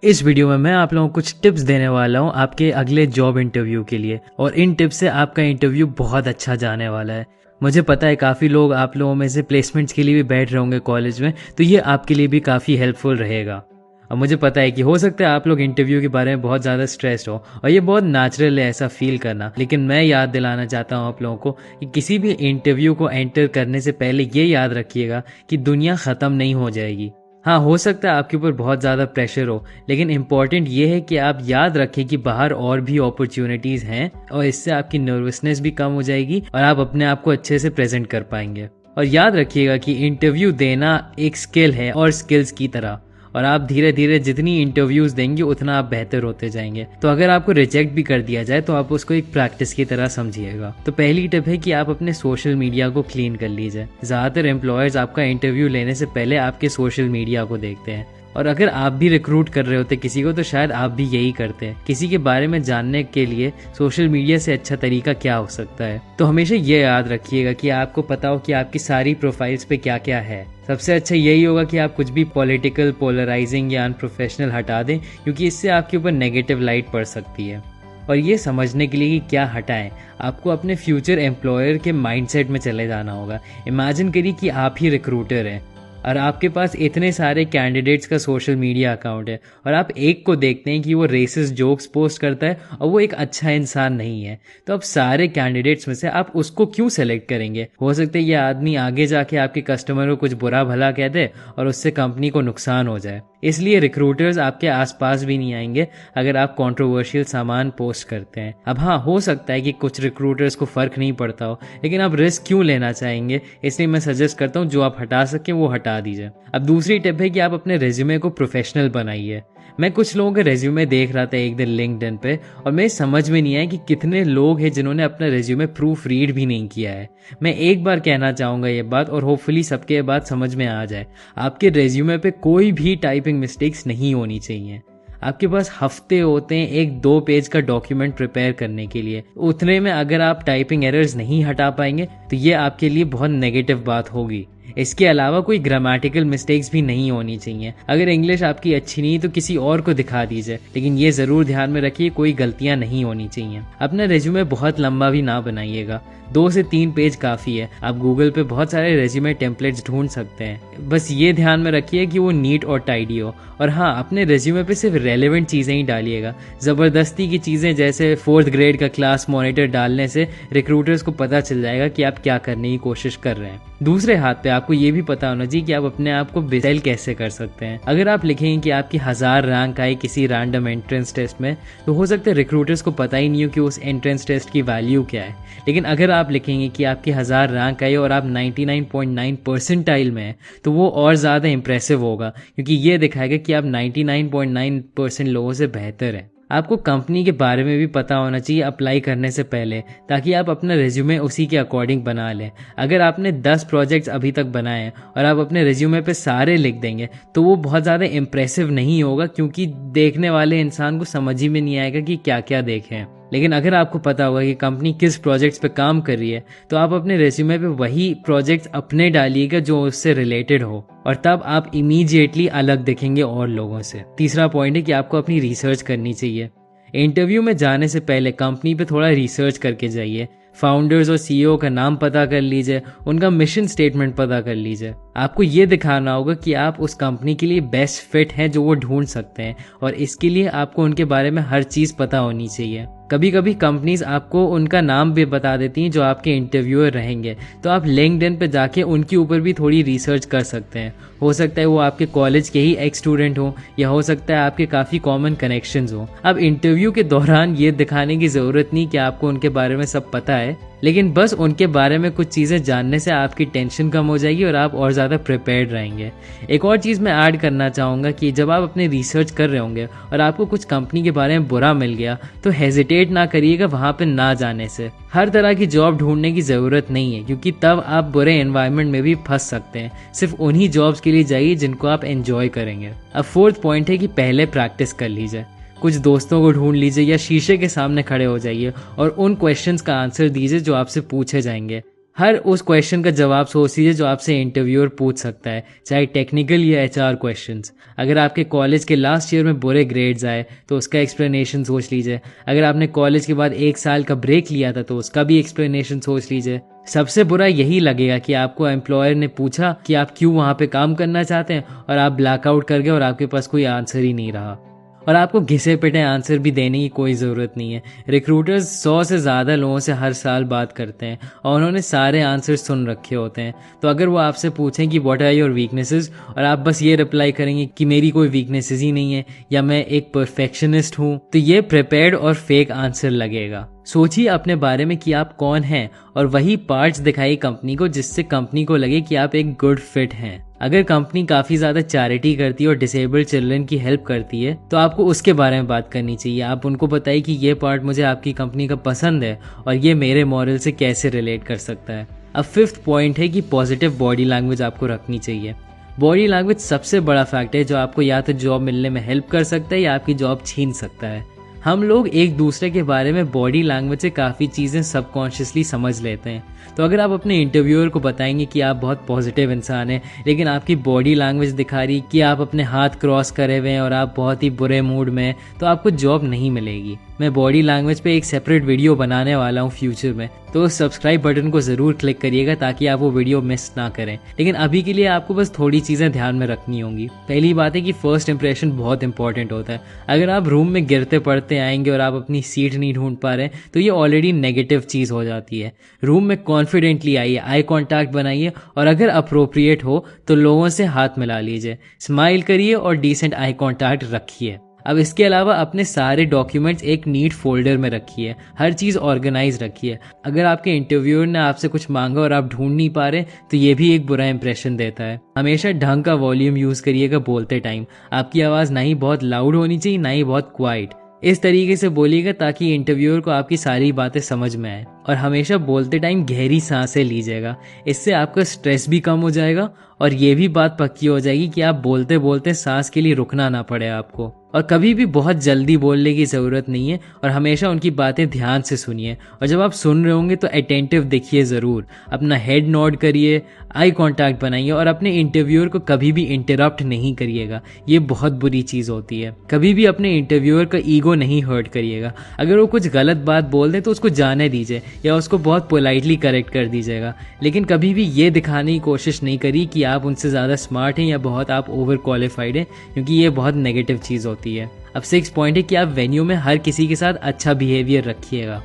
इस वीडियो में मैं आप लोगों को कुछ टिप्स देने वाला हूं आपके अगले जॉब इंटरव्यू के लिए और इन टिप्स से आपका इंटरव्यू बहुत अच्छा जाने वाला है। मुझे पता है काफ़ी लोग आप लोगों में से प्लेसमेंट्स के लिए भी बैठ रहे होंगे कॉलेज में, तो ये आपके लिए भी काफ़ी हेल्पफुल रहेगा। और मुझे पता है कि हो सकता है आप लोग इंटरव्यू के बारे में बहुत ज़्यादा स्ट्रेस्ड हो और ये बहुत नेचुरल है ऐसा फील करना, लेकिन मैं याद दिलाना चाहता हूँ आप लोगों को कि किसी भी इंटरव्यू को एंटर करने से पहले ये याद रखिएगा कि दुनिया ख़त्म नहीं हो जाएगी। हाँ, हो सकता है आपके ऊपर बहुत ज़्यादा प्रेशर हो, लेकिन इम्पॉर्टेंट ये है कि आप याद रखें कि बाहर और भी अपॉर्चुनिटीज़ हैं और इससे आपकी नर्वसनेस भी कम हो जाएगी और आप अपने आप को अच्छे से प्रेजेंट कर पाएंगे। और याद रखिएगा कि इंटरव्यू देना एक स्किल है और स्किल्स की तरह, और आप धीरे धीरे जितनी इंटरव्यूज देंगे उतना आप बेहतर होते जाएंगे। तो अगर आपको रिजेक्ट भी कर दिया जाए तो आप उसको एक प्रैक्टिस की तरह समझिएगा। तो पहली टिप है कि आप अपने सोशल मीडिया को क्लीन कर लीजिए। ज़्यादातर एम्प्लॉयर्स आपका इंटरव्यू लेने से पहले आपके सोशल मीडिया को देखते हैं, और अगर आप भी रिक्रूट कर रहे होते किसी को तो शायद आप भी यही करते हैं। किसी के बारे में जानने के लिए सोशल मीडिया से अच्छा तरीका क्या हो सकता है। तो हमेशा ये याद रखिएगा कि आपको पता हो कि आपकी सारी प्रोफाइल्स पे क्या क्या है। सबसे अच्छा यही होगा कि आप कुछ भी पॉलिटिकल, पोलराइजिंग या अनप्रोफेशनल हटा दें, क्योंकि इससे आपके ऊपर नेगेटिव लाइट पड़ सकती है। और ये समझने के लिए कि क्या हटाएं, आपको अपने फ्यूचर एम्प्लॉयर के माइंडसेट में चले जाना होगा। इमेजिन करिए कि आप ही रिक्रूटर हैं और आपके पास इतने सारे कैंडिडेट्स का सोशल मीडिया अकाउंट है और आप एक को देखते हैं कि वो रेसिस्ट जोक्स पोस्ट करता है और वो एक अच्छा इंसान नहीं है। तो अब सारे कैंडिडेट्स में से आप उसको क्यों सेलेक्ट करेंगे? हो सकता है ये आदमी आगे जाके आपके कस्टमर को कुछ बुरा भला कह दे और उससे कंपनी को नुकसान हो जाए। इसलिए रिक्रूटर्स आपके आसपास भी नहीं आएंगे अगर आप कंट्रोवर्शियल सामान पोस्ट करते हैं। अब हाँ, हो सकता है कि कुछ रिक्रूटर्स को फर्क नहीं पड़ता हो, लेकिन आप रिस्क क्यों लेना चाहेंगे? इसलिए मैं सजेस्ट करता हूँ जो आप हटा सकें वो हटा दीजिए। अब दूसरी टिप है कि आप अपने रेज्यूमे को प्रोफेशनल बनाइए। मैं कुछ लोगों के रेज्यूमे देख रहा था एक दिन लिंक्डइन पे, और मेरे समझ में नहीं आया कि कितने लोग हैं जिन्होंने अपना रेज्यूमे प्रूफ रीड भी नहीं किया है। मैं एक बार कहना चाहूँगा ये बात, और होपफुली सबके ये बात समझ में आ जाए। आपके रेज्यूमे पे कोई भी टाइपिंग मिस्टेक्स नहीं होनी चाहिए। आपके पास हफ्ते होते हैं एक 2 पेज का डॉक्यूमेंट प्रिपेयर करने के लिए, उतने में अगर आप टाइपिंग एरर्स नहीं हटा पाएंगे तो ये आपके लिए बहुत नेगेटिव बात होगी। इसके अलावा कोई ग्रामेटिकल मिस्टेक्स भी नहीं होनी चाहिए। अगर इंग्लिश आपकी अच्छी नहीं तो किसी और को दिखा दीजिए, लेकिन ये ज़रूर ध्यान में रखिए कोई गलतियां नहीं होनी चाहिए। अपना रेज्यूमे बहुत लंबा भी ना बनाइएगा, 2 से 3 पेज काफ़ी है। आप गूगल पे बहुत सारे रेज्यूमे टेम्पलेट्स ढूंढ सकते हैं, बस ये ध्यान में रखिए कि वो नीट और टाइडी हो। और हाँ, अपने रेज्यूमे पे सिर्फ रेलेवेंट चीज़ें ही डालिएगा। ज़बरदस्ती की चीज़ें जैसे 4th ग्रेड का क्लास मॉनिटर डालने से रिक्रूटर्स को पता चल जाएगा कि आप क्या करने की कोशिश कर रहे हैं। दूसरे हाथ पे आपको ये भी पता होना चाहिए कि आप अपने आप को सेल कैसे कर सकते हैं। अगर आप लिखेंगे कि आपकी 1000 रैंक आई किसी रैंडम एंट्रेंस टेस्ट में, तो हो सकता है रिक्रूटर्स को पता ही नहीं हो कि उस एंट्रेंस टेस्ट की वैल्यू क्या है। लेकिन अगर आप लिखेंगे कि आपकी 1000 रैंक आई और आप 99.9 परसेंटाइल में हैं, तो वो और ज़्यादा इंप्रेसिव होगा, क्योंकि ये दिखाएगा कि आप 99.9% लोगों से बेहतर हैं। आपको कंपनी के बारे में भी पता होना चाहिए अप्लाई करने से पहले, ताकि आप अपना रिज्यूमे उसी के अकॉर्डिंग बना लें। अगर आपने 10 प्रोजेक्ट्स अभी तक बनाए हैं और आप अपने रिज्यूमे पे सारे लिख देंगे तो वो बहुत ज़्यादा इम्प्रेसिव नहीं होगा, क्योंकि देखने वाले इंसान को समझ ही में नहीं आएगा कि क्या क्या देखें। लेकिन अगर आपको पता होगा कि कंपनी किस प्रोजेक्ट्स पे काम कर रही है, तो आप अपने रेज्यूमे पे वही प्रोजेक्ट्स अपने डालिएगा जो उससे रिलेटेड हो, और तब आप इमीडिएटली अलग दिखेंगे और लोगों से। तीसरा पॉइंट है कि आपको अपनी रिसर्च करनी चाहिए। इंटरव्यू में जाने से पहले कंपनी पे थोड़ा रिसर्च करके जाइए। फाउंडर्स और सीईओ का नाम पता कर लीजिए, उनका मिशन स्टेटमेंट पता कर लीजिए। आपको ये दिखाना होगा कि आप उस कंपनी के लिए बेस्ट फिट हैं जो वो ढूंढ सकते हैं, और इसके लिए आपको उनके बारे में हर चीज़ पता होनी चाहिए। कभी कभी कंपनीज आपको उनका नाम भी बता देती हैं जो आपके इंटरव्यूअर रहेंगे, तो आप लिंक्डइन पे जाके उनके ऊपर भी थोड़ी रिसर्च कर सकते हैं। हो सकता है वो आपके कॉलेज के ही एक्स स्टूडेंट हो, या हो सकता है आपके काफ़ी कॉमन कनेक्शंस हो। अब इंटरव्यू के दौरान ये दिखाने की ज़रूरत नहीं कि आपको उनके बारे में सब पता है, लेकिन बस उनके बारे में कुछ चीज़ें जानने से आपकी टेंशन कम हो जाएगी और आप और ज़्यादा प्रिपेयर्ड रहेंगे। एक और चीज़ मैं ऐड करना चाहूँगा कि जब आप अपने रिसर्च कर रहे होंगे और आपको कुछ कंपनी के बारे में बुरा मिल गया, तो हेजिटेट ना करिएगा वहाँ पे ना जाने से। हर तरह की जॉब ढूंढने की ज़रूरत नहीं है, क्योंकि तब आप बुरे एनवायरनमेंट में भी फंस सकते हैं। सिर्फ उन्हीं जॉब्स के लिए जाइए जिनको आप एंजॉय करेंगे। अब 4th पॉइंट है कि पहले प्रैक्टिस कर लीजिए। कुछ दोस्तों को ढूंढ लीजिए या शीशे के सामने खड़े हो जाइए और उन क्वेश्चंस का आंसर दीजिए जो आपसे पूछे जाएंगे। हर उस क्वेश्चन का जवाब सोच लीजिए जो आपसे इंटरव्यूअर पूछ सकता है, चाहे टेक्निकल या एचआर क्वेश्चंस। अगर आपके कॉलेज के लास्ट ईयर में बुरे ग्रेड्स आए तो उसका एक्सप्लेनेशन सोच लीजिए। अगर आपने कॉलेज के बाद 1 साल का ब्रेक लिया था तो उसका भी एक्सप्लेनेशन सोच लीजिए। सबसे बुरा यही लगेगा कि आपको एम्प्लॉयर ने पूछा कि आप क्यों वहाँ पे काम करना चाहते हैं और आप ब्लैकआउट कर गए और आपके पास कोई आंसर ही नहीं रहा। और आपको घिसे पिटे आंसर भी देने की कोई ज़रूरत नहीं है। रिक्रूटर्स 100 से ज़्यादा लोगों से हर साल बात करते हैं और उन्होंने सारे आंसर सुन रखे होते हैं। तो अगर वो आपसे पूछें कि व्हाट आर योर वीकनेसेस और आप बस ये रिप्लाई करेंगे कि मेरी कोई वीकनेसेस ही नहीं है या मैं एक परफेक्शनिस्ट हूँ, तो ये प्रिपेयर्ड और फेक आंसर लगेगा। सोचिए अपने बारे में कि आप कौन हैं और वही पार्ट्स दिखाइए कंपनी को जिससे कंपनी को लगे कि आप एक गुड फिट हैं। अगर कंपनी काफ़ी ज़्यादा चैरिटी करती है और डिसेबल्ड चिल्ड्रन की हेल्प करती है तो आपको उसके बारे में बात करनी चाहिए। आप उनको बताइए कि ये पार्ट मुझे आपकी कंपनी का पसंद है और ये मेरे मॉरल से कैसे रिलेट कर सकता है। अब 5th पॉइंट है कि पॉजिटिव बॉडी लैंग्वेज आपको रखनी चाहिए। बॉडी लैंग्वेज सबसे बड़ा फैक्ट है जो आपको या तो जॉब मिलने में हेल्प कर सकता है या आपकी जॉब छीन सकता है। हम लोग एक दूसरे के बारे में बॉडी लैंग्वेज से काफ़ी चीज़ें सबकॉन्शियसली समझ लेते हैं। तो अगर आप अपने इंटरव्यूअर को बताएंगे कि आप बहुत पॉजिटिव इंसान हैं लेकिन आपकी बॉडी लैंग्वेज दिखा रही कि आप अपने हाथ क्रॉस करे हुए हैं और आप बहुत ही बुरे मूड में हैं, तो आपको जॉब नहीं मिलेगी। मैं बॉडी लैंग्वेज पे एक सेपरेट वीडियो बनाने वाला हूँ फ्यूचर में, तो सब्सक्राइब बटन को ज़रूर क्लिक करिएगा ताकि आप वो वीडियो मिस ना करें। लेकिन अभी के लिए आपको बस थोड़ी चीज़ें ध्यान में रखनी होंगी। पहली बात है कि फर्स्ट इंप्रेशन बहुत इंपॉर्टेंट होता है। अगर आप रूम में गिरते पड़ते आएंगे और आप अपनी सीट नहीं ढूंढ पा रहे हैं तो ये ऑलरेडी नेगेटिव चीज़ हो जाती है। रूम में कॉन्फिडेंटली आइए, आई कॉन्टैक्ट बनाइए और अगर अप्रोप्रिएट हो तो लोगों से हाथ मिला लीजिए, स्माइल करिए और डिसेंट आई कॉन्टैक्ट रखिए। अब इसके अलावा अपने सारे डॉक्यूमेंट्स एक नीट फोल्डर में रखिए, हर चीज़ ऑर्गेनाइज रखिए। अगर आपके इंटरव्यूअर ने आपसे कुछ मांगा और आप ढूंढ नहीं पा रहे तो ये भी एक बुरा इंप्रेशन देता है। हमेशा ढंग का वॉल्यूम यूज़ करिएगा बोलते टाइम। आपकी आवाज़ ना ही बहुत लाउड होनी चाहिए ना ही बहुत क्वाइट। इस तरीके से बोलिएगा ताकि इंटरव्यूअर को आपकी सारी बातें समझ में आए। और हमेशा बोलते टाइम गहरी सांसें लीजिएगा, इससे आपका स्ट्रेस भी कम हो जाएगा और ये भी बात पक्की हो जाएगी कि आप बोलते बोलते सांस के लिए रुकना ना पड़े आपको। और कभी भी बहुत जल्दी बोलने की ज़रूरत नहीं है और हमेशा उनकी बातें ध्यान से सुनिए। और जब आप सुन रहे होंगे तो अटेंटिव दिखिए ज़रूर, अपना हेड नॉड करिए, आई कांटेक्ट बनाइए और अपने इंटरव्यूअर को कभी भी इंटरप्ट नहीं करिएगा। ये बहुत बुरी चीज़ होती है। कभी भी अपने इंटरव्यूअर का ईगो नहीं हर्ट करिएगा। अगर वो कुछ गलत बात बोल दें तो उसको जाने दीजिए या उसको बहुत पोलाइटली करेक्ट कर दीजिएगा, लेकिन कभी भी ये दिखाने की कोशिश नहीं करी कि आप उनसे ज़्यादा स्मार्ट हैं या बहुत आप ओवर क्वालिफाइड हैं, क्योंकि ये बहुत नेगेटिव चीज़ होती है। अब 6 पॉइंट है कि आप वेन्यू में हर किसी के साथ अच्छा बिहेवियर रखिएगा।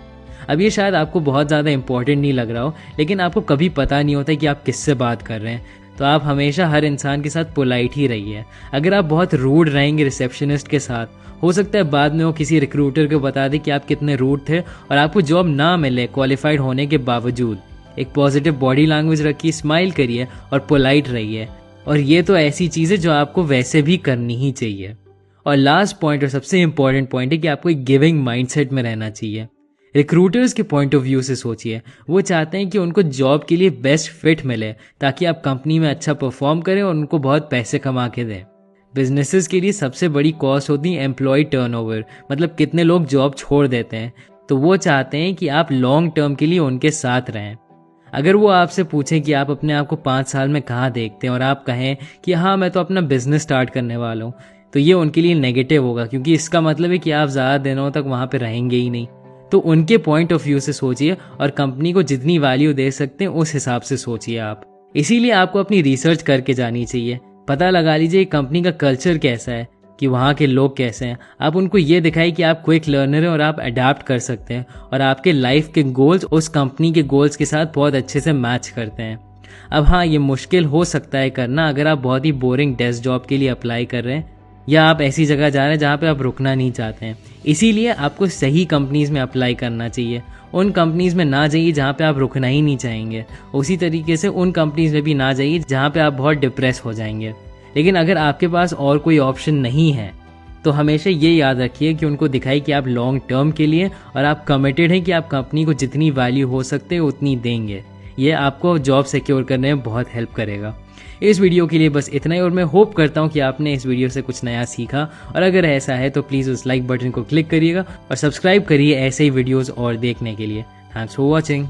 अब ये शायद आपको बहुत ज़्यादा इंपॉर्टेंट नहीं लग रहा हो, लेकिन आपको कभी पता नहीं होता कि आप किससे बात कर रहे हैं, तो आप हमेशा हर इंसान के साथ पोलाइट ही रहिए। अगर आप बहुत रूड रहेंगे रिसेप्शनिस्ट के साथ, हो सकता है बाद में वो किसी रिक्रूटर को बता दे कि आप कितने रूड थे और आपको जॉब ना मिले क्वालिफाइड होने के बावजूद। एक पॉजिटिव बॉडी लैंग्वेज रखिए, स्माइल करिए और पोलाइट रहिए। और ये तो ऐसी चीज़ है जो आपको वैसे भी करनी ही चाहिए। और लास्ट पॉइंट और सबसे इंपॉर्टेंट पॉइंट है कि आपको एक गिविंग माइंडसेट में रहना चाहिए। रिक्रूटर्स के पॉइंट ऑफ व्यू से सोचिए, वो चाहते हैं कि उनको जॉब के लिए बेस्ट फिट मिले ताकि आप कंपनी में अच्छा परफॉर्म करें और उनको बहुत पैसे कमा के दें। बिजनेसेस के लिए सबसे बड़ी कॉस्ट होती है एम्प्लॉय टर्नओवर, मतलब कितने लोग जॉब छोड़ देते हैं। तो वो चाहते हैं कि आप लॉन्ग टर्म के लिए उनके साथ रहें। अगर वो आपसे पूछें कि आप अपने आप को 5 साल में कहाँ देखते हैं और आप कहें कि हाँ मैं तो अपना बिजनेस स्टार्ट करने वाला हूँ, तो ये उनके लिए नेगेटिव होगा, क्योंकि इसका मतलब है कि आप ज़्यादा दिनों तक वहाँ पे रहेंगे ही नहीं। तो उनके पॉइंट ऑफ व्यू से सोचिए और कंपनी को जितनी वैल्यू दे सकते हैं उस हिसाब से सोचिए आप। इसीलिए आपको अपनी रिसर्च करके जानी चाहिए। पता लगा लीजिए कंपनी का कल्चर कैसा है, कि वहाँ के लोग कैसे हैं। आप उनको ये दिखाइए कि आप क्विक लर्नर हैं और आप अडाप्ट कर सकते हैं और आपके लाइफ के गोल्स उस कंपनी के गोल्स के साथ बहुत अच्छे से मैच करते हैं। अब हाँ, ये मुश्किल हो सकता है करना अगर आप बहुत ही बोरिंग डेस्क जॉब के लिए अप्लाई कर रहे हैं या आप ऐसी जगह जा रहे हैं जहाँ पे आप रुकना नहीं चाहते हैं। इसीलिए आपको सही कंपनीज में अप्लाई करना चाहिए। उन कंपनीज में ना जाइए जहाँ पे आप रुकना ही नहीं चाहेंगे। उसी तरीके से उन कंपनीज में भी ना जाइए जहाँ पे आप बहुत डिप्रेस हो जाएंगे। लेकिन अगर आपके पास और कोई ऑप्शन नहीं है तो हमेशा ये याद रखिए कि उनको दिखाइए कि आप लॉन्ग टर्म के लिए और आप कमिटेड हैं कि आप कंपनी को जितनी वैल्यू हो सकते हैं उतनी देंगे। ये आपको जॉब सिक्योर करने में बहुत हेल्प करेगा। इस वीडियो के लिए बस इतना ही और मैं होप करता हूँ कि आपने इस वीडियो से कुछ नया सीखा, और अगर ऐसा है तो प्लीज़ उस लाइक बटन को क्लिक करिएगा और सब्सक्राइब करिए ऐसे ही वीडियोज़ और देखने के लिए। Thanks for watching.